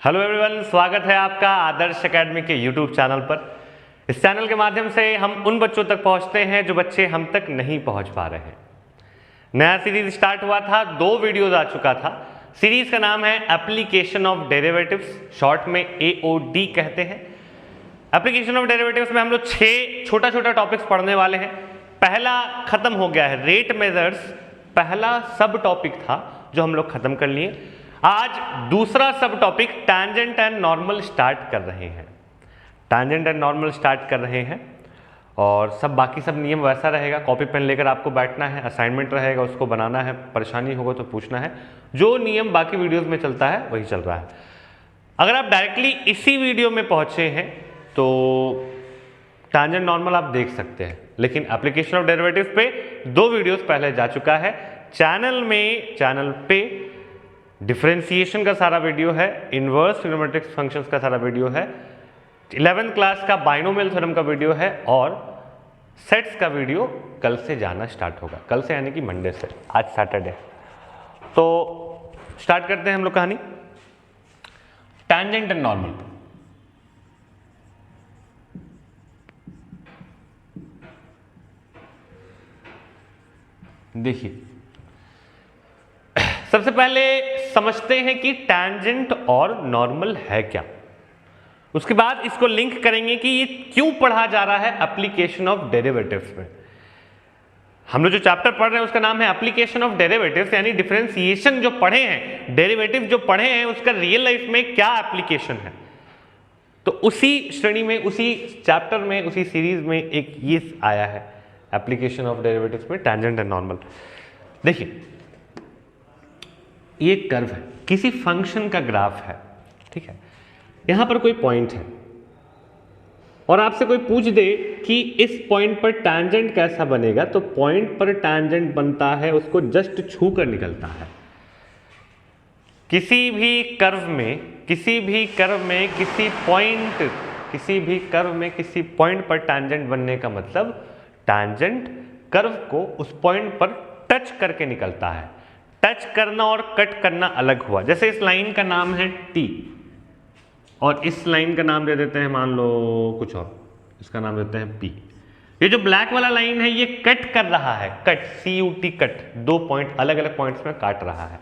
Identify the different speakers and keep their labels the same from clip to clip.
Speaker 1: Hello everyone, स्वागत है आपका आदर्श एकेडमी के यूट्यूब चैनल पर। इस चैनल के माध्यम से हम उन बच्चों तक पहुंचते हैं जो बच्चे हम तक नहीं पहुंच पा रहे हैं। नया सीरीज स्टार्ट हुआ था, 2 वीडियोज आ चुका था। सीरीज का नाम है एप्लीकेशन ऑफ डेरिवेटिव्स, शॉर्ट में AOD कहते हैं। एप्लीकेशन ऑफ डेरिवेटिव्स में हम लोग 6 छोटा छोटा टॉपिक्स पढ़ने वाले हैं। पहला खत्म हो गया है, रेट मेजर्स पहला सब टॉपिक था जो हम लोग खत्म कर लिए। आज दूसरा सब topic tangent and normal start कर रहे हैं। टैंजेंट एंड नॉर्मल स्टार्ट कर रहे हैं और सब बाकी सब नियम वैसा रहेगा। कॉपी पेन लेकर आपको बैठना है, असाइनमेंट रहेगा उसको बनाना है, परेशानी होगा तो पूछना है। जो नियम बाकी वीडियोस में चलता है वही चल रहा है। अगर आप डायरेक्टली इसी वीडियो में पहुंचे हैं तो टैंजेंट नॉर्मल आप देख सकते हैं, लेकिन एप्लीकेशन ऑफ डेरिवेटिव्स पे 2 वीडियोस पहले जा चुका है। चैनल पे डिफरेंशिएशन का सारा वीडियो है, इनवर्स ट्रिग्नोमेट्रिक फंक्शंस का सारा वीडियो है, 11th क्लास का बाइनोमियल थ्योरम का वीडियो है और सेट्स का वीडियो कल से जाना स्टार्ट होगा। कल से यानी कि मंडे से, आज सैटरडे। तो स्टार्ट करते हैं हम लोग कहानी टैंजेंट एंड नॉर्मल। देखिए, सबसे पहले समझते हैं कि टैंजेंट और नॉर्मल है क्या। उसके बाद इसको लिंक करेंगे कि ये क्यों पढ़ा जा रहा है एप्लीकेशन ऑफ डेरिवेटिव्स में। हम लोग जो चैप्टर पढ़ रहे हैं उसका नाम है एप्लीकेशन ऑफ डेरिवेटिव्स, यानी डिफरेंशिएशन जो पढ़े हैं, डेरिवेटिव जो पढ़े हैं, उसका रियल लाइफ में क्या एप्लीकेशन है। तो उसी श्रेणी में, उसी चैप्टर में, उसी सीरीज में एक ये आया है एप्लीकेशन ऑफ डेरिवेटिव्स में, टैंजेंट एंड नॉर्मल। देखिए, ये कर्व है, किसी फंक्शन का ग्राफ है, ठीक है। यहां पर कोई पॉइंट है और आपसे कोई पूछ दे कि इस पॉइंट पर टैंजेंट कैसा बनेगा, तो पॉइंट पर टैंजेंट बनता है, उसको जस्ट छू कर निकलता है। किसी भी कर्व में किसी पॉइंट पर टैंजेंट बनने का मतलब टैंजेंट कर्व को उस पॉइंट पर टच करके निकलता है। टच करना और कट करना अलग हुआ। जैसे इस लाइन का नाम है T और इस लाइन का नाम दे देते हैं, मान लो कुछ और, इसका नाम देते हैं P। ये जो ब्लैक वाला लाइन है ये कट कर रहा है, कट, CUT कट, 2 पॉइंट अलग अलग पॉइंट्स में काट रहा है।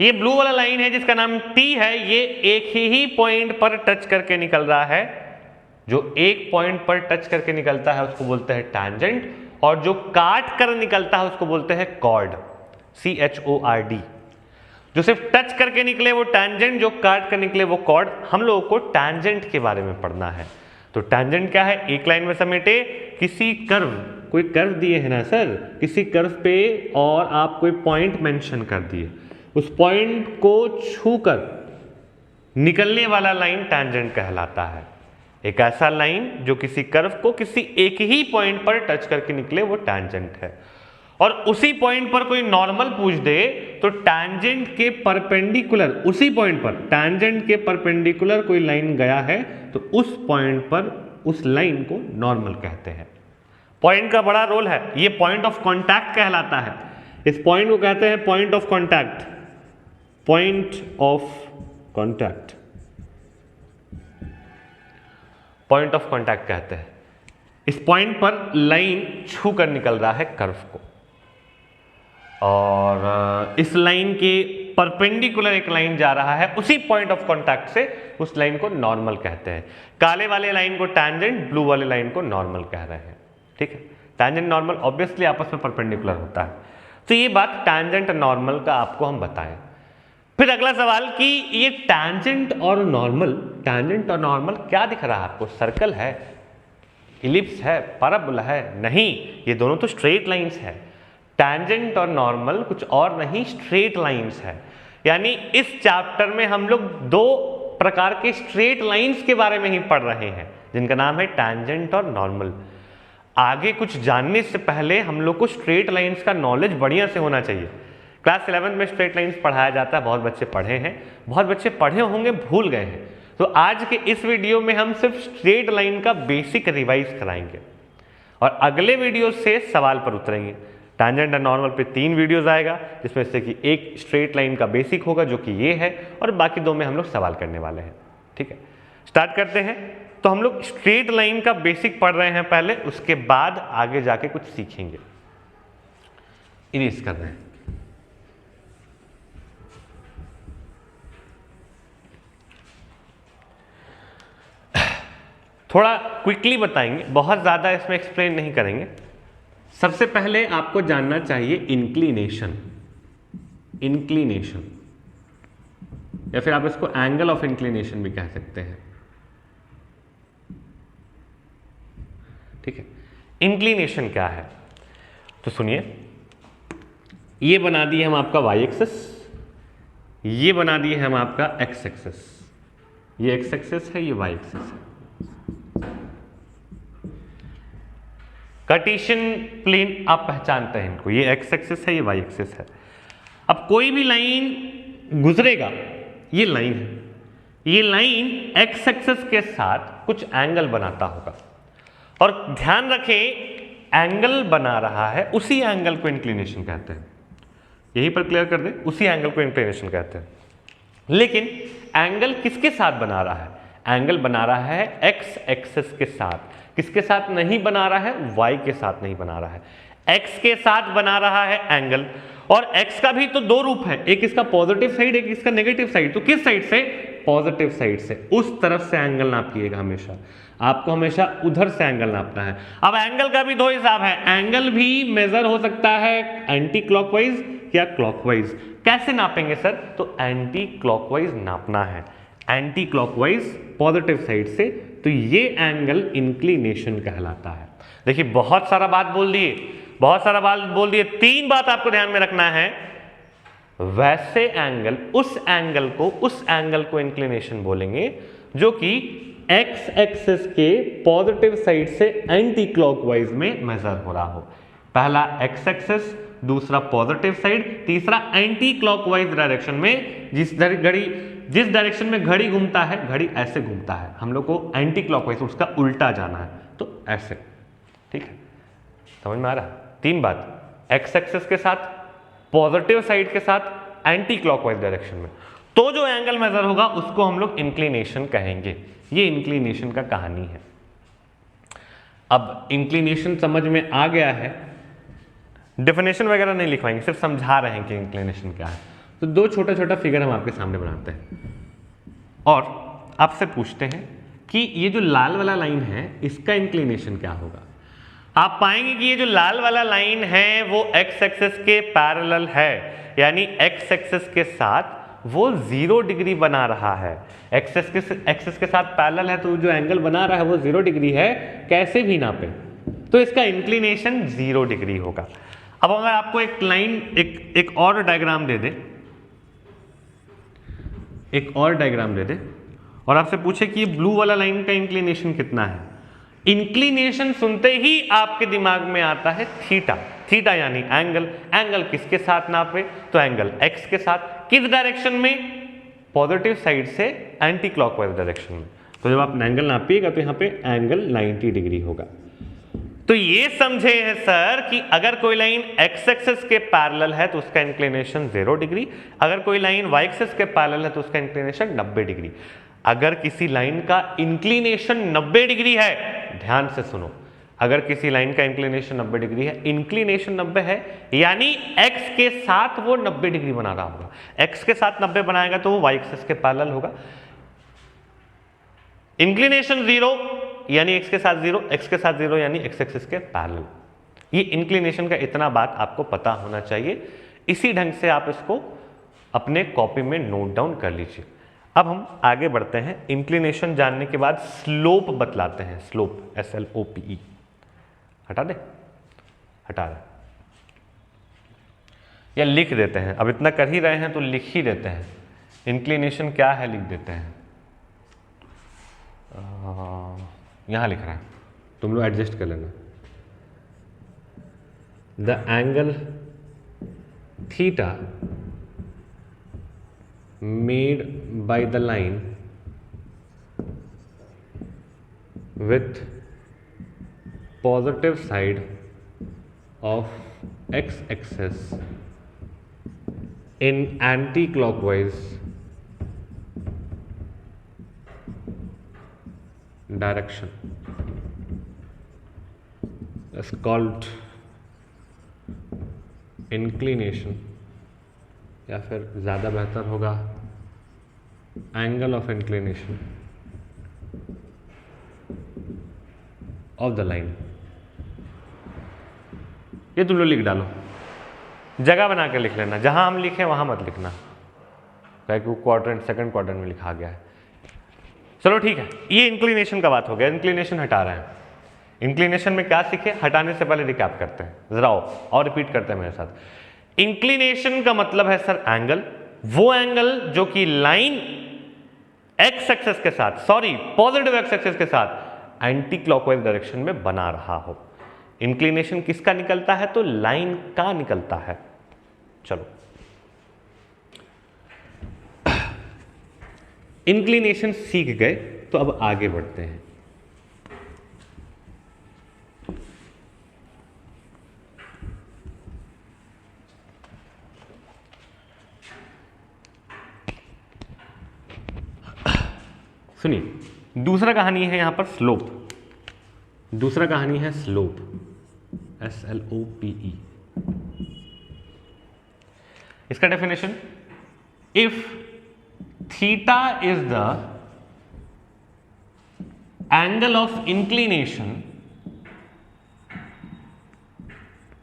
Speaker 1: ये ब्लू वाला लाइन है जिसका नाम T है, ये एक ही पॉइंट पर टच करके निकल रहा है। जो एक पॉइंट पर टच करके निकलता है उसको बोलते हैं टैंजेंट, और जो काट कर निकलता है उसको बोलते हैं कॉर्ड, CHORD। जो सिर्फ टच करके निकले वो टैंजेंट, जो काट कर निकले वो कॉर्ड। हम लोगों को टैंजेंट के बारे में पढ़ना है। तो टैंजेंट क्या है, एक लाइन में समेटे किसी कर्व, कोई कर्व दिए है ना सर, किसी कर्व पे और आप कोई पॉइंट मेंशन कर दिए, उस पॉइंट को छूकर निकलने वाला लाइन टैंजेंट कहलाता है। एक ऐसा लाइन जो किसी कर्व को किसी एक ही पॉइंट पर टच करके निकले वो टैंजेंट है। और उसी पॉइंट पर कोई नॉर्मल पूछ दे तो टैंजेंट के परपेंडिकुलर, उसी पॉइंट पर टैंजेंट के परपेंडिकुलर कोई लाइन गया है तो उस पॉइंट पर उस लाइन को नॉर्मल कहते हैं। पॉइंट का बड़ा रोल है, ये पॉइंट ऑफ कांटेक्ट कहलाता है। इस पॉइंट को कहते हैं point of contact, point of contact, point of contact कहते हैं। इस पॉइंट पर लाइन छू कर निकल रहा है कर्व को, और इस लाइन के परपेंडिकुलर एक लाइन जा रहा है, उसी पॉइंट ऑफ कांटेक्ट से उस लाइन को नॉर्मल कहते हैं। काले वाले लाइन को टैंजेंट, ब्लू वाले लाइन को नॉर्मल कह रहे हैं, ठीक है। टैंजेंट नॉर्मल ऑब्वियसली आपस में परपेंडिकुलर होता है। तो ये बात टैंजेंट नॉर्मल का आपको हम बताएं। फिर अगला सवाल कि ये टैंजेंट और नॉर्मल क्या दिख रहा है आपको? सर्कल है, इलिप्स है, पैराबोला है? नहीं, ये दोनों तो स्ट्रेट लाइंस है। टैंजेंट और नॉर्मल कुछ और नहीं, स्ट्रेट लाइंस है। यानी इस चैप्टर में हम लोग 2 प्रकार के स्ट्रेट लाइंस के बारे में ही पढ़ रहे हैं, जिनका नाम है टैंजेंट और नॉर्मल। आगे कुछ जानने से पहले हम लोग को स्ट्रेट लाइंस का नॉलेज बढ़िया से होना चाहिए। क्लास 11 में स्ट्रेट लाइंस पढ़ाया जाता है, बहुत बच्चे पढ़े हैं, बहुत बच्चे पढ़े होंगे, भूल गए हैं। तो आज के इस वीडियो में हम सिर्फ स्ट्रेट लाइन का बेसिक रिवाइज कराएंगे और अगले वीडियो से सवाल पर उतरेंगे। टैंजेंट एंड नॉर्मल पे 3 वीडियोस आएगा, जिसमें से कि एक स्ट्रेट लाइन का बेसिक होगा जो कि ये है, और बाकी 2 में हम लोग सवाल करने वाले हैं। ठीक है, स्टार्ट करते हैं। तो हम लोग स्ट्रेट लाइन का बेसिक पढ़ रहे हैं पहले, उसके बाद आगे जाके कुछ सीखेंगे। इरेज कर रहे हैं। थोड़ा क्विकली बताएंगे, बहुत ज़्यादा इसमें एक्सप्लेन नहीं करेंगे। सबसे पहले आपको जानना चाहिए इंक्लिनेशन, इंक्लिनेशन या फिर आप इसको एंगल ऑफ इंक्लिनेशन भी कह सकते हैं। ठीक है, इंक्लिनेशन क्या है तो सुनिए, ये बना दिए हम आपका वाई एक्सिस, ये बना दिए हम आपका एक्स एक्सिस, ये एक्स एक्सिस है, ये वाई एक्सिस है। कार्टेशियन प्लेन आप पहचानते हैं इनको, ये एक्स एक्सिस है, ये वाई एक्सिस है। अब कोई भी लाइन गुजरेगा, ये लाइन है, ये लाइन एक्स एक्सिस के साथ कुछ एंगल बनाता होगा, और ध्यान रखें एंगल बना रहा है, उसी एंगल को इंक्लिनेशन कहते हैं। यहीं पर क्लियर कर दें, उसी एंगल को इंक्लिनेशन कहते हैं। लेकिन एंगल किसके साथ बना रहा है? एंगल बना रहा है एक्स एक्सिस के साथ। किसके साथ नहीं बना रहा है? वाई के साथ नहीं बना रहा है, एक्स के साथ बना रहा है एंगल। और एक्स का भी तो 2 रूप है, एक इसका पॉजिटिव साइड, एक इसका नेगेटिव साइड। तो किस साइड से? पॉजिटिव साइड से। उस तरफ से एंगल नापिएगा हमेशा, आपको हमेशा उधर से एंगल नापना है। अब एंगल का भी 2 हिसाब है, एंगल भी मेजर हो सकता है एंटी क्लॉकवाइज या क्लॉकवाइज। कैसे नापेंगे सर? तो एंटी क्लॉकवाइज नापना है, एंटी क्लॉकवाइज पॉजिटिव साइड से, तो ये एंगल इंक्लिनेशन कहलाता है। देखिए बहुत सारा बात बोल दिए, बहुत सारा बात बोल दिए। 3 बात आपको ध्यान में रखना है, वैसे एंगल, उस एंगल को इंक्लिनेशन बोलेंगे जो कि एक्स एक्सिस के पॉजिटिव साइड से एंटी क्लॉकवाइज में मेजर हो रहा हो। पहला एक्स एक्सिस, दूसरा पॉजिटिव साइड, तीसरा एंटी क्लॉकवाइज डायरेक्शन में। जिस डायरेक्शन में घड़ी घूमता है, घड़ी ऐसे घूमता है, हम लोग को एंटी क्लॉकवाइज उसका उल्टा जाना है, तो ऐसे। ठीक है, समझ में आ रहा है? 3 बात, एक्स एक्सिस के साथ, पॉजिटिव साइड के साथ, एंटी क्लॉकवाइज डायरेक्शन में, तो जो एंगल मेजर होगा उसको हम लोग इंक्लिनेशन कहेंगे। ये इंक्लिनेशन का कहानी है। अब इंक्लिनेशन समझ में आ गया है, डेफिनेशन वगैरह नहीं लिखवाएंगे, सिर्फ समझा रहे हैं कि इंक्लिनेशन क्या है। तो 2 छोटा छोटा फिगर हम आपके सामने बनाते हैं और आपसे पूछते हैं कि ये जो लाल वाला लाइन है इसका इंक्लिनेशन क्या होगा। आप पाएंगे कि ये जो लाल वाला लाइन है वो एक्स एक्सिस के पैरेलल है, यानी एक्स एक्सिस के साथ वो 0 डिग्री बना रहा है। एक्सिस के साथ पैरेलल है तो जो एंगल बना रहा है वो 0 डिग्री है, कैसे भी नापे तो इसका इंक्लिनेशन 0 डिग्री होगा। अब अगर आपको एक लाइन, एक और डायग्राम दे दे, एक और डायग्राम दे दे और आपसे पूछे कि ये ब्लू वाला लाइन का इंक्लिनेशन कितना है, इंक्लिनेशन सुनते ही आपके दिमाग में आता है थीटा। थीटा यानी एंगल। एंगल किसके साथ नापे? तो एंगल एक्स के साथ। किस डायरेक्शन में? पॉजिटिव साइड से एंटी क्लॉकवाइज डायरेक्शन में। तो जब आप एंगल नापिएगा तो यहाँ पे एंगल 90 डिग्री होगा। तो ये समझे हैं सर कि अगर कोई लाइन एक्स एक्सिस के पैरेलल है तो उसका इंक्लिनेशन 0 डिग्री, अगर कोई लाइन वाई एक्सिस के पैरेलल है तो उसका इंक्लिनेशन 90 डिग्री। अगर किसी लाइन का इंक्लिनेशन 90 डिग्री है, ध्यान से सुनो, अगर किसी लाइन का इंक्लिनेशन 90 डिग्री है, इंक्लिनेशन 90 है, यानी एक्स के साथ वो 90 डिग्री बना रहा होगा। एक्स के साथ 90 बनाएगा तो वो वाई एक्सिस के पैरेलल होगा। इंक्लिनेशन 0 यानी एक्स के साथ 0, एक्स के साथ 0 यानी एक्स एक्सिस के पैरेलल। ये इंक्लिनेशन का इतना बात आपको पता होना चाहिए। इसी ढंग से आप इसको अपने कॉपी में नोट डाउन कर लीजिए। अब हम आगे बढ़ते हैं। इंक्लिनेशन जानने के बाद स्लोप बतलाते हैं। स्लोप, SLOPE, हटा दे, हटा दे या लिख देते हैं। अब इतना कर ही रहे हैं तो लिख ही देते हैं। इंक्लिनेशन क्या है लिख देते हैं। यहां लिख रहा है, तुम लोग एडजस्ट कर लेना। The angle theta made by the line with positive side of x axis in anti-clockwise direction is called inclination, या फिर ज़्यादा बेहतर होगा angle of inclination of the line. ये तुम लोग लिख डालो, जगह बना के लिख लेना, जहां हम लिखें वहां मत लिखना, क्योंकि क्वाड्रेंट सेकंड क्वाड्रेंट में लिखा गया है। चलो ठीक है, ये इंक्लिनेशन का बात हो गया, इंक्लिनेशन हटा रहे हैं। इंक्लिनेशन में क्या सीखे, हटाने से पहले रिकैप करते हैं, जरा और रिपीट करते हैं मेरे साथ। इंक्लिनेशन का मतलब है सर एंगल, वो एंगल जो कि लाइन एक्स एक्सिस के साथ, सॉरी पॉजिटिव एक्स एक्सिस के साथ एंटी क्लॉकवाइज डायरेक्शन में बना रहा हो। इंक्लिनेशन किसका निकलता है, तो लाइन का निकलता है। चलो, इंक्लिनेशन सीख गए तो अब आगे बढ़ते हैं। सुनिए, दूसरा कहानी है यहां पर स्लोप, दूसरा कहानी है स्लोप, SLOPE। इसका definition, if theta is the angle of inclination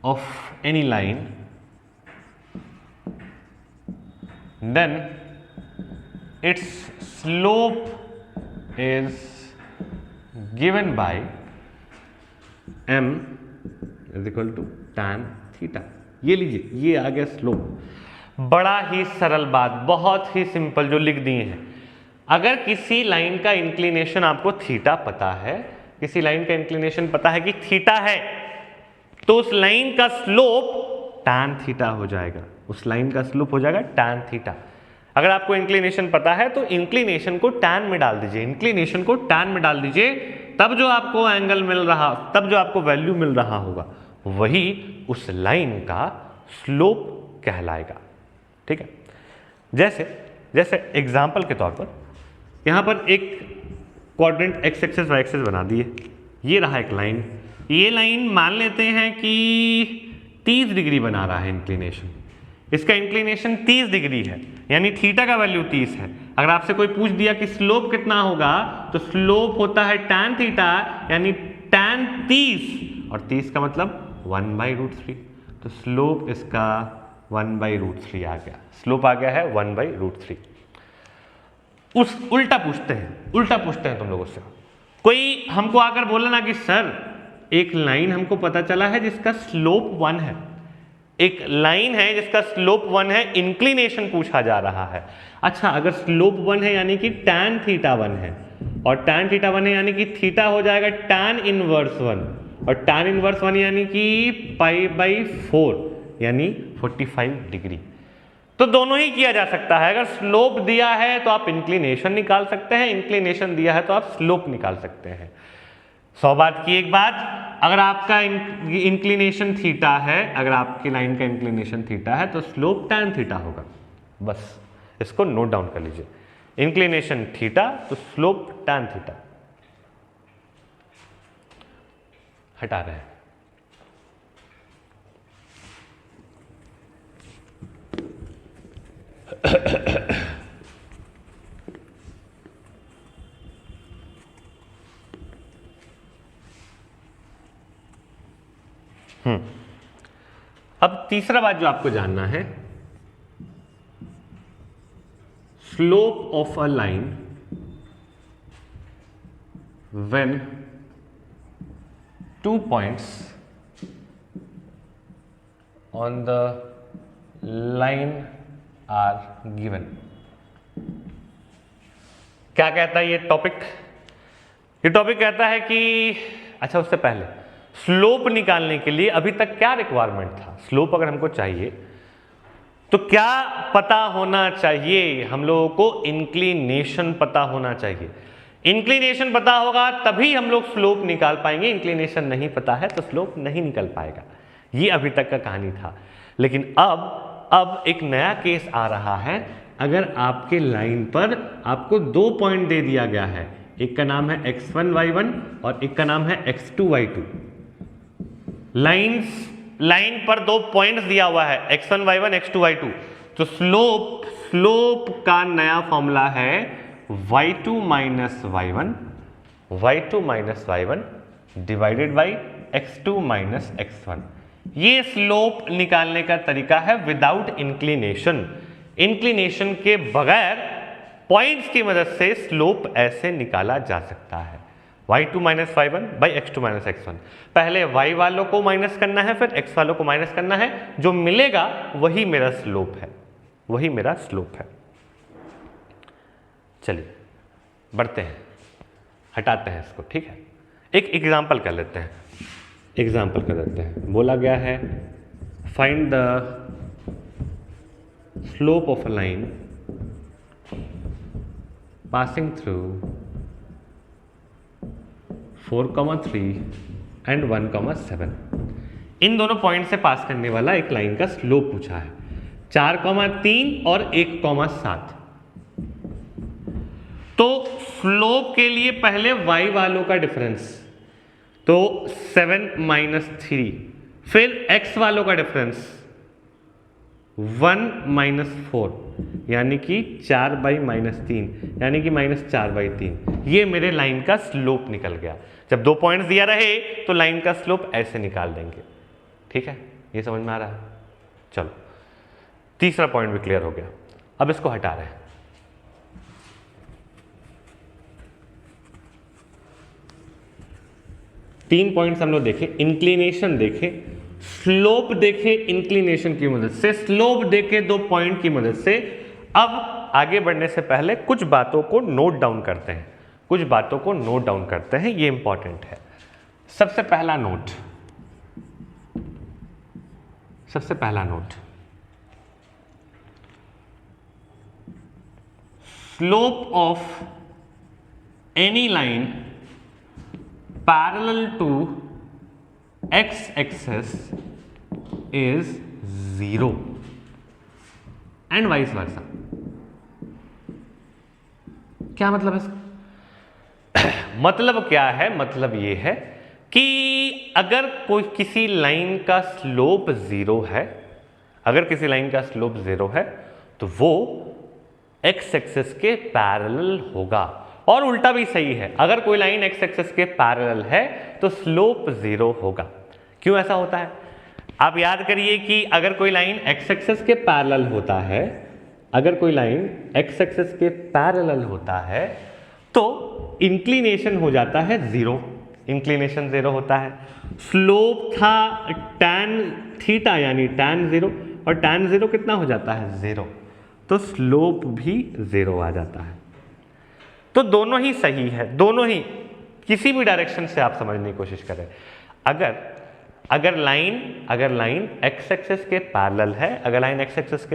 Speaker 1: of any line, then it's slope is given by m is equal to tan theta। ये लीजिए, ये आ गया स्लोप। बड़ा ही सरल बात, बहुत ही सिंपल जो लिख दिए हैं। अगर किसी लाइन का इंक्लिनेशन आपको थीटा पता है, किसी लाइन का इंक्लिनेशन पता है कि थीटा है, तो उस लाइन का स्लोप tan थीटा हो जाएगा, उस लाइन का स्लोप हो जाएगा tan थीटा। अगर आपको इंक्लिनेशन पता है तो इंक्लिनेशन को tan में डाल दीजिए, इंक्लिनेशन को tan में डाल दीजिए, तब जो आपको एंगल मिल रहा, तब जो आपको वैल्यू मिल रहा होगा, वही उस लाइन का स्लोप कहलाएगा। ठीक है, जैसे एग्जांपल के तौर पर यहां पर एक quadrant x axis y axis बना दिए, ये रहा एक लाइन, ये लाइन मान लेते हैं कि 30 डिग्री बना रहा है इंक्लिनेशन, इसका इंक्लिनेशन 30 डिग्री है, यानी थीटा का वैल्यू 30 है। अगर आपसे कोई पूछ दिया कि स्लोप कितना होगा, तो स्लोप होता है tan थीटा, यानी tan 30, और 30 का मतलब 1/√3, तो स्लोप इसका 1/√3 आ गया, स्लोप आ गया है 1/√3। उस उल्टा पूछते हैं तुम लोगों से, कोई हमको आकर बोला ना कि सर एक लाइन हमको पता चला है जिसका स्लोप 1 है, एक लाइन है जिसका स्लोप 1 है, इंक्लिनेशन पूछा जा रहा है। अच्छा, अगर स्लोप 1 है यानी कि tan थीटा 1 है, और tan थीटा 1 है यानी कि थीटा हो जाएगा tan इनवर्स 1, और tan इनवर्स 1 यानी कि π/4 यानी 45 डिग्री। तो दोनों ही किया जा सकता है, अगर स्लोप दिया है तो आप इंक्लिनेशन निकाल सकते हैं, इंक्लिनेशन दिया है तो आप स्लोप निकाल सकते हैं। 100 बात की एक बात, अगर आपका इंक्लिनेशन थीटा है, अगर आपकी लाइन का इंक्लिनेशन थीटा है तो स्लोप tan थीटा होगा, बस इसको नोट डाउन कर लीजिए। इंक्लिनेशन थीटा तो स्लोप tan थीटा। हटा रहे हैं। अब तीसरा बात जो आपको जानना है, slope of a line when 2 points on the line are given। क्या कहता है ये टॉपिक? ये टॉपिक कहता है कि अच्छा, उससे पहले स्लोप निकालने के लिए अभी तक क्या रिक्वायरमेंट था? स्लोप अगर हमको चाहिए तो क्या पता होना चाहिए? हम लोगों को इंक्लिनेशन पता होना चाहिए। इंक्लिनेशन पता होगा तभी हम लोग स्लोप निकाल पाएंगे, इंक्लिनेशन नहीं पता है तो स्लोप नहीं निकल पाएगा। ये अभी तक का कहानी था। लेकिन अब एक नया केस आ रहा है। अगर आपके लाइन पर आपको 2 पॉइंट दे दिया गया है, एक का नाम है x1 y1 और एक का नाम है x2 y2। लाइन पर 2 पॉइंट्स दिया हुआ है x1 y1 x2 y2, तो स्लोप का नया फॉर्मूला है y2 minus y1 divided by x2 minus x1। ये स्लोप निकालने का तरीका है विदाउट इंक्लिनेशन। इंक्लिनेशन के बगैर पॉइंट्स की मदद से स्लोप ऐसे निकाला जा सकता है, y2 minus y1 by x2 minus x1। पहले y वालों को माइनस करना है, फिर x वालों को माइनस करना है, जो मिलेगा वही मेरा स्लोप है, चलिए बढ़ते हैं, हटाते हैं इसको, ठीक है। एक एग्जाम्पल कर लेते हैं। बोला गया है find the slope of a line passing through 4,3 and 1,7। इन दोनों पॉइंट से पास करने वाला एक लाइन का स्लोप पूछा है, 4,3 और 1,7। तो स्लोप के लिए पहले y वालों का डिफरेंस, तो 7 माइनस 3, फिर x वालों का डिफरेंस 1 माइनस 4, यानी कि 4 बाई माइनस 3, यानी कि -4/3। ये मेरे लाइन का स्लोप निकल गया। जब 2 पॉइंट्स दिया रहे तो लाइन का स्लोप ऐसे निकाल देंगे, ठीक है। ये समझ में आ रहा है? चलो, तीसरा पॉइंट भी क्लियर हो गया। अब इसको हटा रहे हैं। तीन पॉइंट्स हम लोग देखे, इंक्लिनेशन देखे, स्लोप देखे इंक्लिनेशन की मदद से, स्लोप देखे 2 पॉइंट की मदद से। अब आगे बढ़ने से पहले कुछ बातों को नोट डाउन करते हैं, ये इंपॉर्टेंट है। सबसे पहला note, slope of any line parallel to x axis is 0 and vice versa। क्या मतलब है इसका? मतलब क्या है? मतलब ये है कि अगर किसी लाइन का स्लोप 0 है, तो वो x एक्सिस के पैरेलल होगा। और उल्टा भी सही है, अगर कोई लाइन x एक्सिस के पैरेलल है तो स्लोप 0 होगा। क्यों ऐसा होता है? आप याद करिए कि अगर कोई लाइन x एक्सिस के पैरेलल होता है, तो इंक्लिनेशन हो जाता है 0, इंक्लिनेशन 0 होता है। स्लोप था tan थीटा यानी tan 0, और tan 0 कितना हो जाता है? 0, तो स्लोप भी 0 आ जाता है। तो दोनों ही सही है, दोनों ही किसी भी डायरेक्शन से आप समझने की कोशिश करें। अगर लाइन x एक्सिस के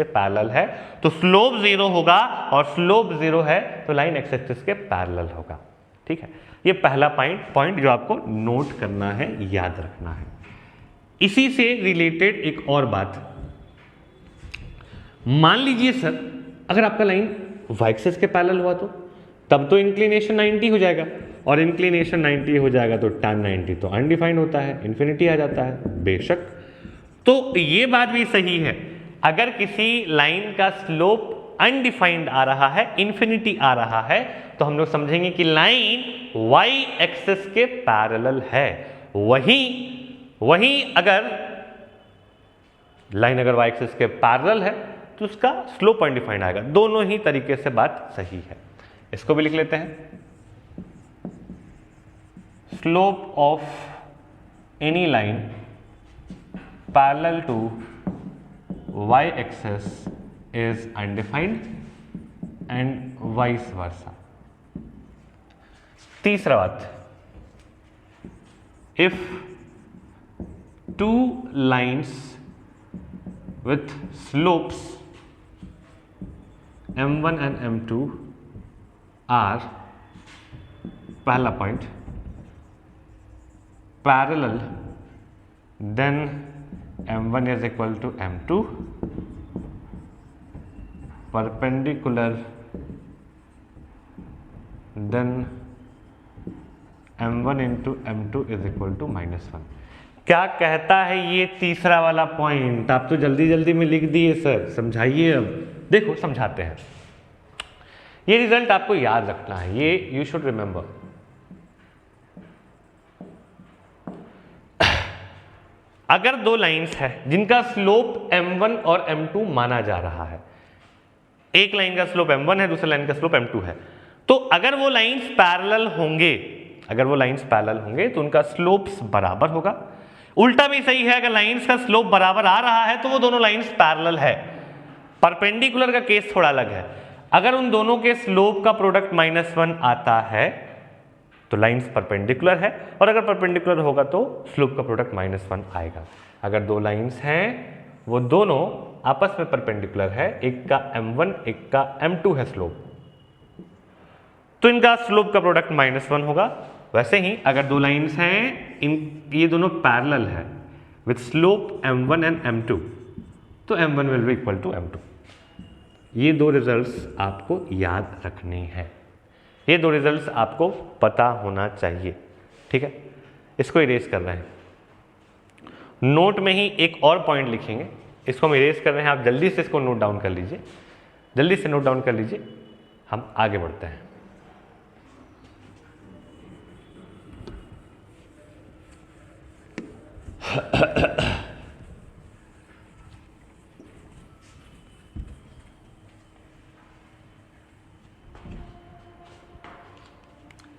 Speaker 1: पैरेलल है, तो स्लोप 0 होगा, और स्लोप 0 है तो लाइन x एक्सिस के पैरेलल होगा, ठीक है। ये पहला पॉइंट जो आपको नोट करना है, याद रखना है। इसी से रिलेटेड एक और बात, मान लीजिए सर, अगर आपका लाइन y एक्सिस के पैरेलल हुआ तो तब तो इंक्लिनेशन 90 हो जाएगा, और इंक्लिनेशन 90 हो जाएगा तो tan 90 तो अनडिफाइंड होता है, इन्फिनिटी आ जाता है, बेशक। तो ये बात भी सही है, अगर किसी लाइन का स्लोप अनडिफाइंड आ रहा है, इन्फिनिटी आ रहा है, तो हम लोग समझेंगे कि लाइन y एक्सिस के पैरेलल है। वहीं अगर लाइन y एक्सिस के पैरेलल है तो उसका स्लोप अनडिफाइंड आएगा। दोनों ही तरीके से बात सही है। इसको भी लिख लेते हैं, slope of any line parallel to y axis is undefined and vice versa. तीसरा बात, if 2 lines with slopes m1 and m2 are, पहला point, parallel, then m1 is equal to m2 perpendicular then m1 into m2 is equal to -1। क्या कहता है ये तीसरा वाला point? आप तो जल्दी जल्दी में लिख दिए सर, समझाइए। अब देखो समझाते हैं। ये रिजल्ट आपको याद रखना है, ये यू शुड रिमेंबर। अगर दो लाइंस है जिनका स्लोप m1 और m2 माना जा रहा है, एक लाइन का स्लोप m1 है, दूसरे लाइन का स्लोप m2 है, तो अगर वो लाइंस पैरेलल होंगे तो उनका स्लोप्स बराबर होगा। उल्टा भी सही है, अगर लाइंस का स्लोप बराबर आ रहा है तो वो दोनों लाइंस पैरेलल है। परपेंडिकुलर का केस थोड़ा अलग है। अगर उन दोनों के स्लोप का प्रोडक्ट -1 आता है तो लाइंस परपेंडिकुलर है, और अगर परपेंडिकुलर होगा तो स्लोप का प्रोडक्ट -1 आएगा। अगर दो लाइंस हैं वो दोनों आपस में परपेंडिकुलर है, एक का m1 एक का m2 है स्लोप, तो इनका स्लोप का प्रोडक्ट -1 होगा। वैसे ही अगर दो लाइंस हैं ये दोनों पैरेलल है with slope m1 and m2, तो m1 will be equal to m2। ये दो रिजल्ट्स आपको याद रखने हैं, ये दो रिजल्ट्स आपको पता होना चाहिए, ठीक है। इसको इरेज कर रहे हैं, नोट में ही एक और पॉइंट लिखेंगे, इसको हम इरेज कर रहे हैं। आप जल्दी से इसको नोट डाउन कर लीजिए, जल्दी से नोट डाउन कर लीजिए, हम आगे बढ़ते हैं।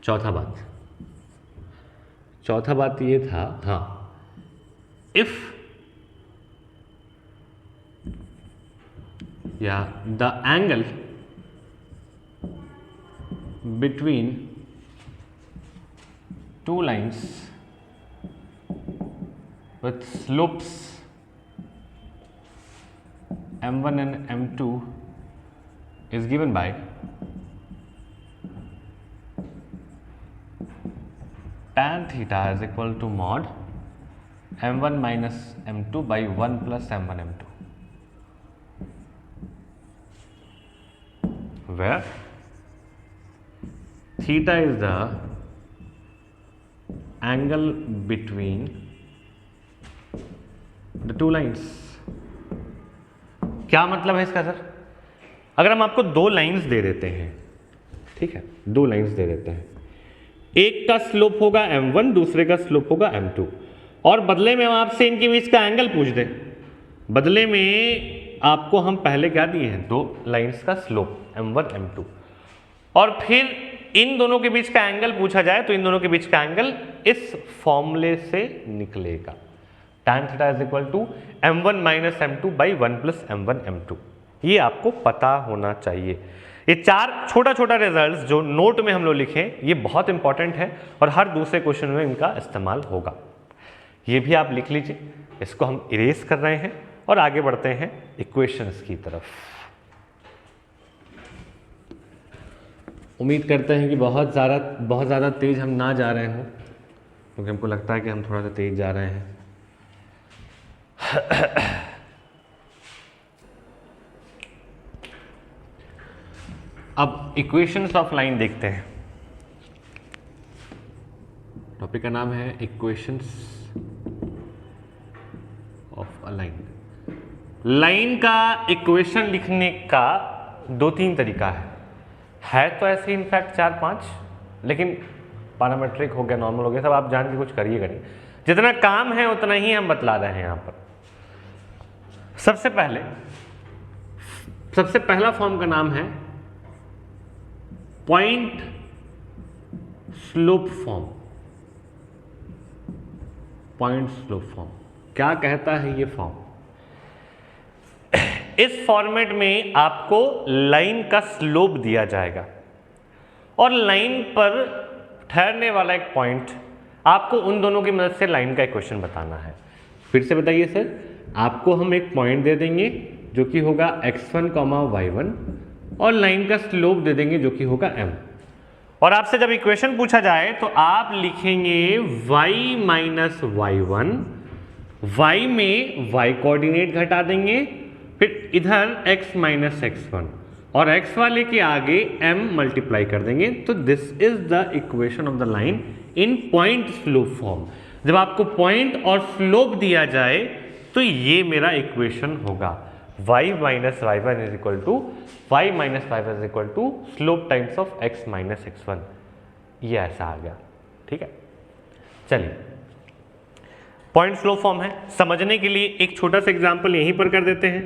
Speaker 1: चौथा बात ये था, हाँ, इफ या the angle between two lines with slopes m1 and m2 is given by tan theta is equal to mod m1 minus m2 by 1 plus m1 m2, where theta is the angle between the two lines. क्या मतलब है इसका sir? अगर हम आपको दो lines they देते हैं, ठीक है, दो लाइन्स दे देते हैं, एक का स्लोप होगा m1, दूसरे का स्लोप होगा m2, और बदले में हम आपसे इनके बीच का एंगल पूछ दें, बदले में आपको हम पहले क्या दिए हैं? दो लाइन्स का स्लोप m1 m2, और फिर इन दोनों के बीच का एंगल पूछा जाए तो इन दोनों के बीच का एंगल इस फॉर्मूले से निकलेगा, tan theta is equal to m1 minus m2 by 1 plus m1 m2। ये आपको पता होना चाहिए। ये चार छोटा छोटा रिजल्ट्स जो नोट में हम लोग लिखें, ये बहुत इंपॉर्टेंट है और हर दूसरे क्वेश्चन में इनका इस्तेमाल होगा। ये भी आप लिख लीजिए, इसको हम इरेज कर रहे हैं और आगे बढ़ते हैं इक्वेशंस की तरफ। उम्मीद करते हैं कि बहुत ज़्यादा तेज हम ना जा रहे हों, क्योंकि हमको लगता है कि हम थोड़ा सा तेज जा रहे हैं। अब इक्वेशंस ऑफ लाइन देखते हैं। टॉपिक का नाम है equations of a line. Line का इक्वेशन लिखने का दो तीन तरीका है तो ऐसे इनफैक्ट 4-5, लेकिन पैरामेट्रिक हो गया, नॉर्मल हो गया, सब आप जान के कुछ करिएगा नहीं। जितना काम है उतना ही हम बतला रहे हैं यहाँ पर। सबसे पहला फॉर्म का नाम है point slope form. Point slope form क्या कहता है ये फॉर्म? इस फॉर्मेट में आपको लाइन का स्लोप दिया जाएगा और लाइन पर ठहरने वाला एक पॉइंट, आपको उन दोनों की मदद से लाइन का इक्वेशन बताना है। फिर से बताइए सर, आपको हम एक पॉइंट दे देंगे जो कि होगा x1, y1 और लाइन का स्लोप दे देंगे जो कि होगा m, और आपसे जब इक्वेशन पूछा जाए तो आप लिखेंगे y माइनस y1 y में y कोऑर्डिनेट घटा देंगे, फिर इधर x माइनस x1 और x वाले के आगे m मल्टीप्लाई कर देंगे। तो this is the equation of the line in point slope form. जब आपको पॉइंट और स्लोप दिया जाए तो ये मेरा इक्वेशन होगा, y minus y1 is equal to y minus y1 is equal to slope times of x minus x1। ये ऐसा आ गया। ठीक है, चलिए पॉइंट स्लोप फॉर्म है, समझने के लिए एक छोटा सा एग्जांपल यहीं पर कर देते हैं।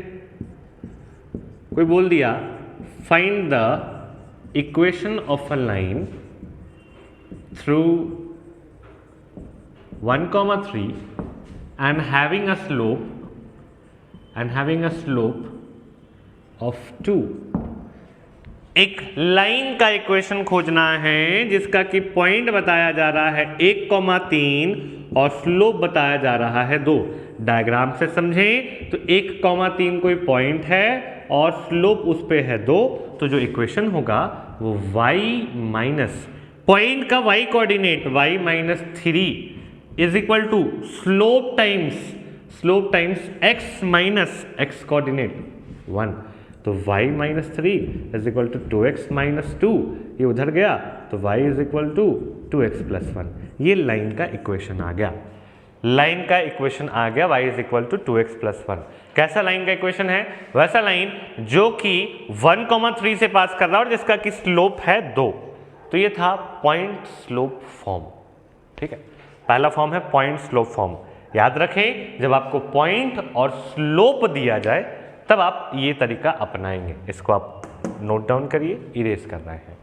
Speaker 1: कोई बोल दिया find the equation of a line through 1,3 and having a slope of 2। एक लाइन का इक्वेशन खोजना है जिसका कि पॉइंट बताया जा रहा है 1,3 और स्लोप बताया जा रहा है 2। डायग्राम से समझें तो 1,3 कोई पॉइंट है और स्लोप उस पे है 2, तो जो इक्वेशन होगा वो y माइनस पॉइंट का y coordinate y minus 3 is equal to slope times x minus x coordinate 1। तो y minus 3 is equal to 2x minus 2, ये उधर गया तो y is equal to 2x plus 1। ये लाइन का इक्वेशन आ गया, लाइन का इक्वेशन आ गया y is equal to 2x plus 1। कैसा लाइन का इक्वेशन है? वैसा लाइन जो कि 1,3 से पास कर रहा है और जिसका कि स्लोप है 2। तो ये था पॉइंट स्लोप फॉर्म। ठीक है, पहला फॉर्म है पॉइंट स्लोप फॉर्म। याद रखें, जब आपको पॉइंट और स्लोप दिया जाए तब आप ये तरीका अपनाएंगे। इसको आप नोट डाउन करिए, इरेज कर रहे हैं।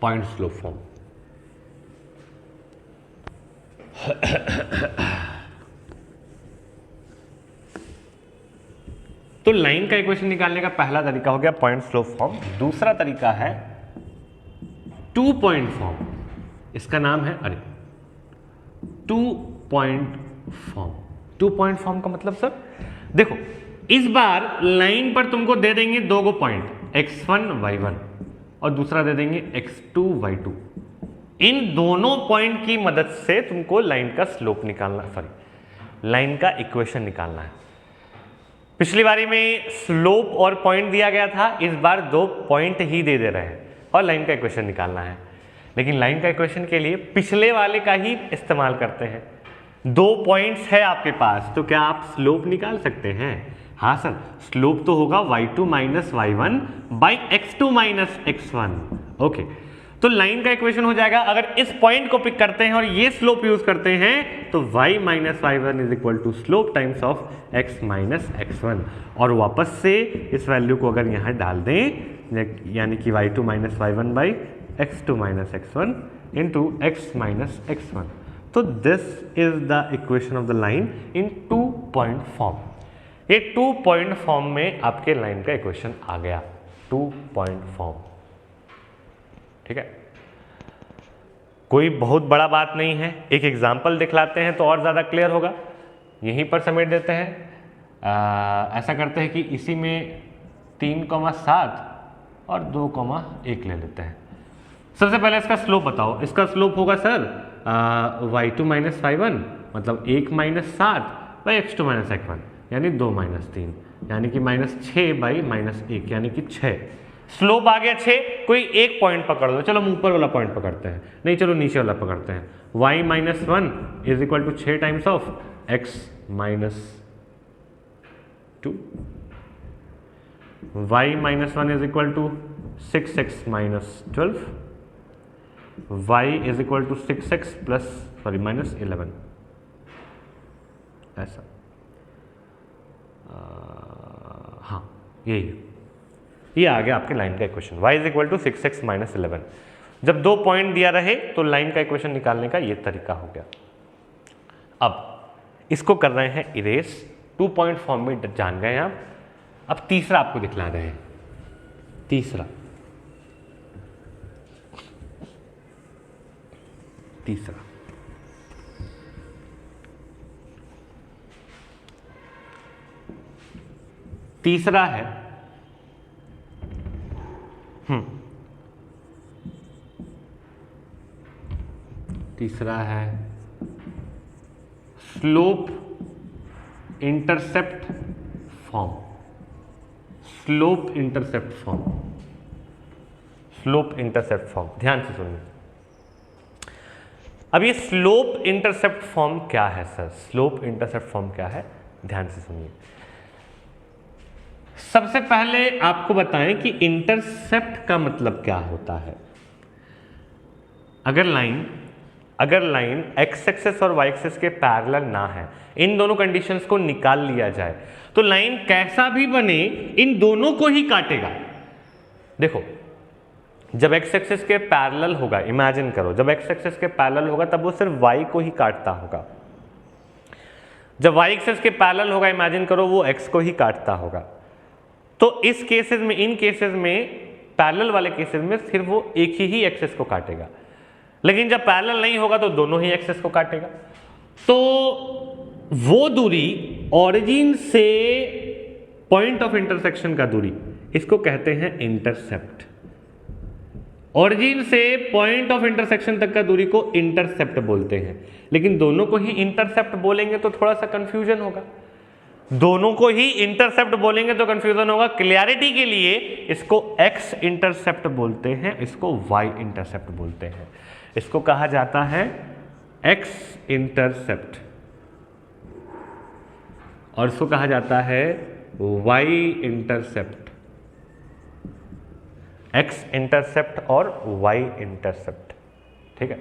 Speaker 1: Point slope form. तो लाइन का इक्वेशन निकालने का पहला तरीका हो गया पॉइंट स्लोप फॉर्म। दूसरा तरीका है 2 पॉइंट फॉर्म। इसका नाम है 2 पॉइंट फॉर्म। 2 पॉइंट फॉर्म का मतलब सर देखो, इस बार लाइन पर तुमको दे देंगे 2 पॉइंट x1 y1 और दूसरा दे देंगे x2 y2। इन दोनों पॉइंट की मदद से तुमको लाइन का स्लोप निकालना, लाइन का इक्वेशन निकालना है। पिछली बारी में स्लोप और पॉइंट दिया गया था, इस बार 2 पॉइंट ही दे रहे हैं और लाइन का इक्वेशन निकालना है। लेकिन लाइन का इक्वेशन के लिए पिछले वाले का ही इस्तेमाल करते हैं। 2 पॉइंट्स है आपके पास, तो क्या आप स्लोप निकाल सकते हैं? हाँ सर, स्लोप तो होगा y2 minus y1 by x2 minus x1। Okay, तो लाइन का इक्वेशन हो जाएगा, अगर इस पॉइंट को पिक करते हैं और ये स्लोप यूज करते हैं तो y minus y1 is equal to slope times of x minus x1। और वापस से इस वैल्यू को अगर यहाँ डाल दें, यानी कि y2 minus y1 by x2 minus x1 into x minus x1। तो this is the equation of the line in 2 point form. ये 2 पॉइंट फॉर्म में आपके लाइन का इक्वेशन आ गया, 2 पॉइंट फॉर्म। ठीक है, कोई बहुत बड़ा बात नहीं है, एक एग्जाम्पल दिखलाते हैं तो और ज़्यादा क्लियर होगा। यहीं पर समेट देते हैं। ऐसा करते हैं कि इसी में 3,7 और 2,1 ले लेते हैं। सबसे पहले इसका स्लोप बताओ। इसका स्लोप होगा सर y2 माइनस y1 मतलब 1 minus 7 by x2 minus x1 यानी 2 माइनस 3 यानी कि माइनस 6 बाई माइनस 1 यानी कि 6। स्लोप आ गया 6। कोई एक पॉइंट पकड़ लो, चलो हम ऊपर वाला पॉइंट पकड़ते हैं, नहीं चलो नीचे वाला पकड़ते हैं। y minus 1 is equal to 6 times of x minus 2। y minus 1 is equal to 6x minus 12। y is equal to 6x plus minus 11। ऐसा हाँ, ये आ गया आपके लाइन का equation. y is equal to 6x minus 11। जब 2 point दिया रहे तो लाइन का इक्वेशन निकालने का ये तरीका हो गया। अब इसको कर रहे हैं इरेज। 2 पॉइंट फॉर्म में जान गए आप। अब तीसरा आपको दिखला रहे हैं। तीसरा है तीसरा है slope intercept form, slope intercept form, slope intercept form. ध्यान से सुनिए। अब ये स्लोप इंटरसेप्ट फॉर्म क्या है सर? स्लोप इंटरसेप्ट फॉर्म क्या है? ध्यान से सुनिए। सबसे पहले आपको बताएं कि इंटरसेप्ट का मतलब क्या होता है। अगर लाइन एक्स एक्सिस और वाई एक्सिस के पैरेलल ना है, इन दोनों कंडीशंस को निकाल लिया जाए तो लाइन कैसा भी बने इन दोनों को ही काटेगा। देखो, जब एक्स एक्सिस के पैरेलल होगा, इमेजिन करो जब एक्स एक्सिस के पैरेलल होगा तब वो सिर्फ वाई को ही काटता होगा। जब वाई एक्सिस के पैरेलल होगा, इमेजिन करो वो एक्स को ही काटता होगा। तो इस केसेस में, इन केसेस में, पैरेलल वाले केसेस में सिर्फ वो एक ही एक्सिस को काटेगा। लेकिन जब पैरेलल नहीं होगा तो दोनों ही एक्सिस को काटेगा। तो वो दूरी ओरिजिन से पॉइंट ऑफ इंटरसेक्शन का दूरी, इसको कहते हैं इंटरसेप्ट। ओरिजिन से पॉइंट ऑफ इंटरसेक्शन तक का दूरी को इंटरसेप्ट बोलते हैं। लेकिन दोनों को ही इंटरसेप्ट बोलेंगे तो थोड़ा सा कंफ्यूजन होगा। दोनों को ही इंटरसेप्ट बोलेंगे तो कंफ्यूजन होगा। क्लियरिटी के लिए इसको एक्स इंटरसेप्ट बोलते हैं, इसको वाई इंटरसेप्ट बोलते हैं। इसको कहा जाता है एक्स इंटरसेप्ट और इसको कहा जाता है वाई इंटरसेप्ट। एक्स इंटरसेप्ट और वाई इंटरसेप्ट, ठीक है।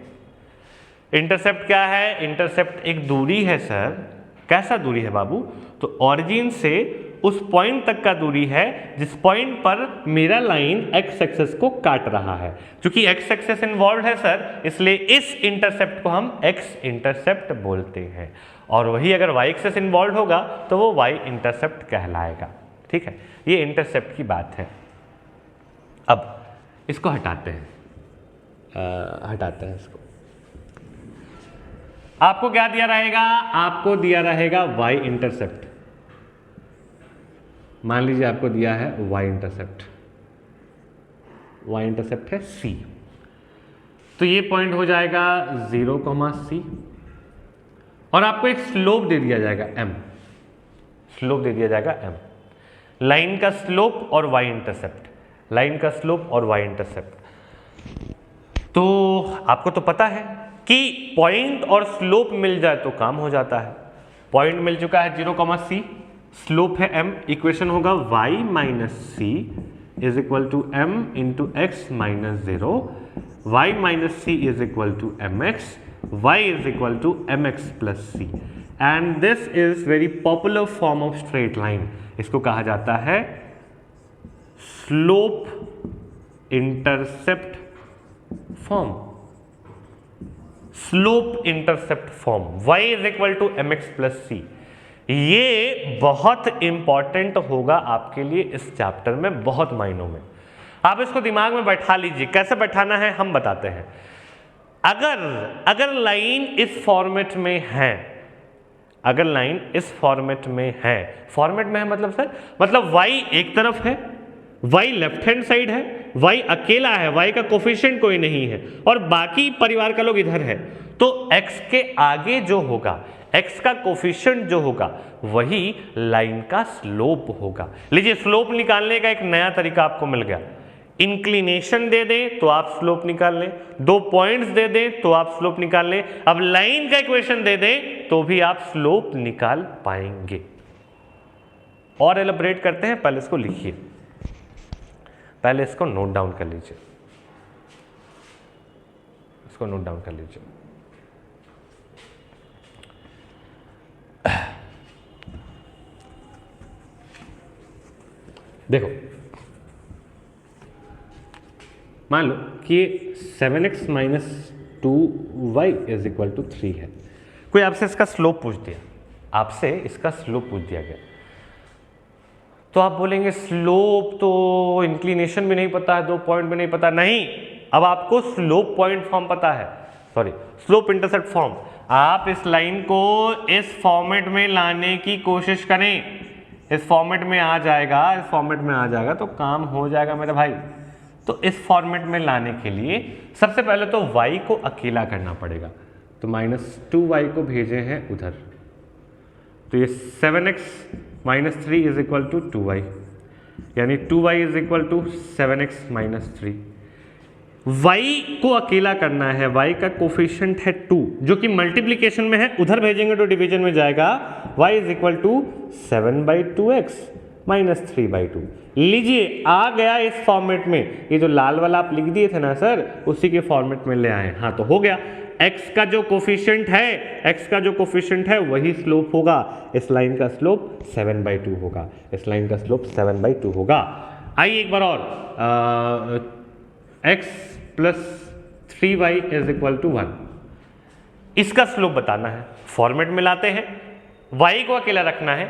Speaker 1: इंटरसेप्ट क्या है? इंटरसेप्ट एक दूरी है सर। कैसा दूरी है बाबू? तो ओरिजिन से उस पॉइंट तक का दूरी है जिस पॉइंट पर मेरा लाइन एक्स एक्सिस को काट रहा है। क्योंकि एक्स एक्सिस इन्वॉल्व है सर, इसलिए इस इंटरसेप्ट को हम एक्स इंटरसेप्ट बोलते हैं। और वही अगर वाई एक्सिस इन्वॉल्व होगा तो वो वाई इंटरसेप्ट कहलाएगा, ठीक है। ये इंटरसेप्ट की बात है। अब इसको हटाते हैं, इसको। आपको क्या दिया रहेगा? आपको दिया रहेगा वाई इंटरसेप्ट। मान लीजिए आपको दिया है वाई इंटरसेप्ट। वाई इंटरसेप्ट है सी, तो ये पॉइंट हो जाएगा 0, और आपको एक स्लोप दे दिया जाएगा m। स्लोप दे दिया जाएगा m, लाइन का स्लोप और वाई इंटरसेप्ट, लाइन का स्लोप और वाई इंटरसेप्ट। तो आपको तो पता है कि पॉइंट और स्लोप मिल जाए तो काम हो जाता है। पॉइंट मिल चुका है 0, स्लोप है m, इक्वेशन होगा y minus c is equal to m into x minus 0, y minus c is equal to m x, y is equal to m x plus c. And this is very popular form of straight line. इसको कहा जाता है slope intercept form. Slope intercept form, y is equal to m x plus c. ये बहुत important होगा आपके लिए इस चैप्टर में, बहुत मायनों में। आप इसको दिमाग में बैठा लीजिए। कैसे बैठाना है हम बताते हैं। अगर लाइन इस फॉर्मेट में है, अगर लाइन इस फॉर्मेट में है, फॉर्मेट में है मतलब सर, मतलब y एक तरफ है, y लेफ्ट हैंड साइड है, y अकेला है, y का कोफिशिएंट कोई नहीं है और बाकी परिवार का लोग इधर है, तो x के आगे जो होगा, x का कोफिशिएंट जो होगा वही लाइन का स्लोप होगा। लीजिए, स्लोप निकालने का एक नया तरीका आपको मिल गया। इंक्लिनेशन दे दें तो आप स्लोप निकाल लें, 2 पॉइंट्स दे दें तो आप स्लोप निकाल लें, अब लाइन का इक्वेशन दे दें तो भी आप स्लोप निकाल पाएंगे। और एलैबोरेट करते हैं, पहले इसको लिखिए, पहले इसको नोट डाउन कर लीजिए, इसको नोट डाउन कर लीजिए। देखो, मान लो कि 7x minus 2y is equal to 3 है। कोई आपसे इसका स्लोप पूछ दिया, आपसे इसका स्लोप पूछ दिया गया, तो आप बोलेंगे स्लोप तो इंक्लिनेशन भी नहीं पता है, 2 पॉइंट भी नहीं पता। नहीं, अब आपको स्लोप पॉइंट फॉर्म पता है, सॉरी स्लोप इंटरसेप्ट फॉर्म। आप इस लाइन को इस फॉर्मेट में लाने की कोशिश करें, इस फॉर्मेट में आ जाएगा, इस फॉर्मेट में आ जाएगा तो काम हो जाएगा मेरे भाई। तो इस फॉर्मेट में लाने के लिए सबसे पहले तो y को अकेला करना पड़ेगा, तो -2y को भेजे हैं उधर, तो ये 7x minus 3 is equal to 2y, यानी 2y is equal to 7x minus 3। y को अकेला करना है, y का कोफिशिएंट है 2 जो कि मल्टीप्लिकेशन में है, उधर भेजेंगे तो डिवीजन में जाएगा। y is equal to 7/2x minus 3/2। लीजिए आ गया इस फॉर्मेट में, ये जो लाल वाला आप लिख दिए थे ना सर, उसी के फॉर्मेट में ले आए। हाँ तो हो गया, x का जो कोफिशिएंट है वही स्लोप होगा। इस लाइन का स्लोप 7/2 होगा, इस लाइन का स्लोप 7/2 होगा। आइए एक बार और, x plus 3y is equal to 1, इसका स्लोप बताना है। फॉर्मेट में लाते हैं, y को अकेला रखना है,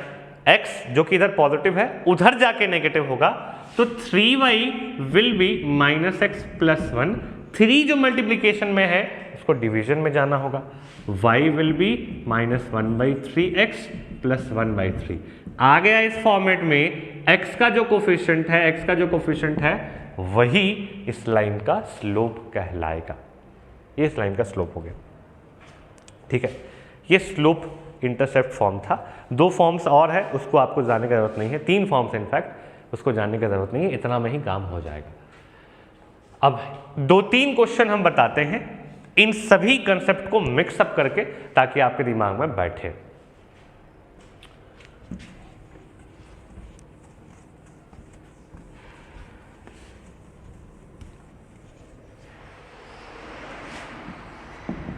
Speaker 1: x जो कि इधर पॉजिटिव है उधर जाके नेगेटिव होगा, तो 3y will be minus x plus 1। 3 जो मल्टीप्लीकेशन में है उसको डिवीजन में जाना होगा, y will be minus 1/3x plus 1/3। आ गया इस फॉर्मेट में, x का जो कोफिशिएंट है वही इस लाइन का स्लोप कहलाएगा। ये इस लाइन का स्लोप हो गया, ठीक है। ये स्लोप इंटरसेप्ट फॉर्म था। 2 फॉर्म्स और है, उसको आपको जानने की जरूरत नहीं है, 3 फॉर्म्स इनफैक्ट, उसको जानने की जरूरत नहीं है, इतना में ही काम हो जाएगा। अब 2-3 क्वेश्चन हम बताते हैं इन सभी कंसेप्ट को मिक्सअप करके, ताकि आपके दिमाग में बैठे।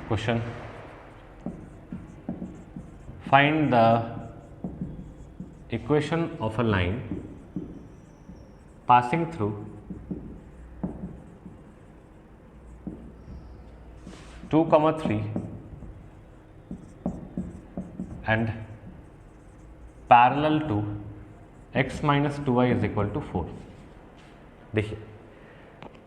Speaker 1: Question: find the equation of a line passing through 2,3 and parallel to x minus 2y is equal to 4। देखिए,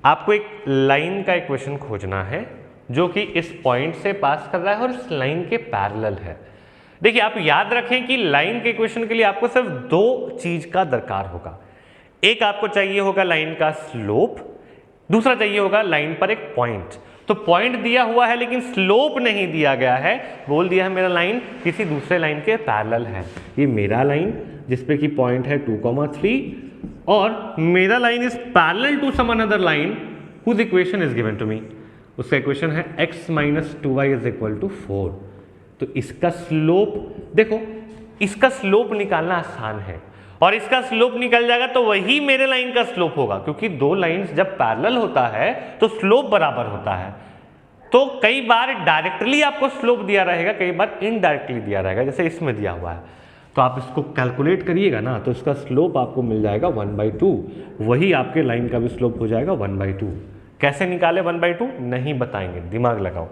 Speaker 1: आपको एक लाइन का इक्वेशन खोजना है जो कि इस पॉइंट से पास कर रहा है और इस लाइन के पैरेलल है। देखिए, आप याद रखें कि लाइन के इक्वेशन के लिए आपको सिर्फ 2 चीज का दरकार होगा। एक आपको चाहिए होगा लाइन का स्लोप, दूसरा चाहिए होगा लाइन पर एक पॉइंट। तो पॉइंट दिया हुआ है लेकिन स्लोप नहीं दिया गया है, बोल दिया है मेरा लाइन किसी दूसरे लाइन के पैरेलल है। ये मेरा लाइन जिसपे कि पॉइंट है 2,3 और मेरा line is parallel to some another line whose equation is given to me. उसका इक्वेशन है x minus 2y is equal to 4। तो इसका स्लोप देखो, इसका स्लोप निकालना आसान है और इसका स्लोप निकल जाएगा तो वही मेरे लाइन का स्लोप होगा, क्योंकि 2 लाइंस जब पैरेलल होता है तो स्लोप बराबर होता है। तो कई बार डायरेक्टली आपको स्लोप दिया रहेगा, कई बार इनडायरेक्टली दिया रहेगा, जैसे इसमें दिया हुआ है। तो आप इसको कैलकुलेट करिएगा ना, तो इसका स्लोप आपको मिल जाएगा 1/2, वही आपके लाइन का भी स्लोप हो जाएगा 1/2। कैसे निकाले 1/2 नहीं बताएंगे, दिमाग लगाओ।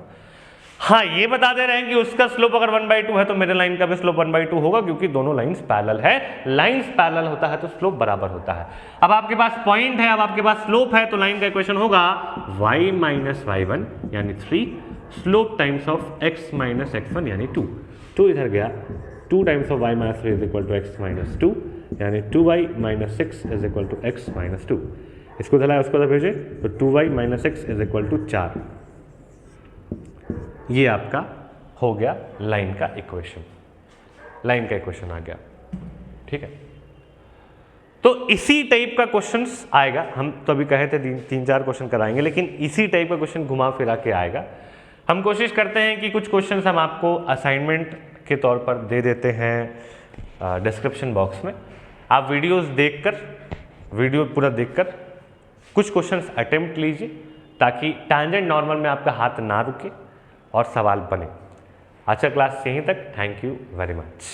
Speaker 1: हाँ, ये बता दे रहे हैं कि उसका स्लोप अगर 1/2 है तो मेरे लाइन का भी स्लोप 1/2 होगा, क्योंकि दोनों लाइंस पैरेलल है। लाइंस पैरेलल होता है तो स्लोप बराबर होता है। अब आपके पास पॉइंट है, अब आपके पास स्लोप है, तो लाइन का इक्वेशन होगा y माइनस y1 यानी 3 slope times of x minus x1 यानी 2। 2 इधर गया, 2 times of y minus 3 is equal to x minus 2 यानी 2y minus 6 is equal to x minus 2। इसको धला उसको तो भेजे तो 2y minus 6 is equal to 4। ये आपका हो गया लाइन का इक्वेशन, लाइन का इक्वेशन आ गया, ठीक है। तो इसी टाइप का क्वेश्चंस आएगा, हम तो अभी कहे थे 3-4 क्वेश्चन कराएंगे, लेकिन इसी टाइप का क्वेश्चन घुमा फिरा के आएगा। हम कोशिश करते हैं कि कुछ क्वेश्चंस हम आपको असाइनमेंट के तौर पर दे देते हैं डिस्क्रिप्शन बॉक्स में। आप वीडियो पूरा देखकर कुछ क्वेश्चंस अटेम्प्ट लीजिए, ताकि टैंजेंट नॉर्मल में आपका हाथ ना रुके और सवाल बने। आज का क्लास यहीं तक। Thank you very much.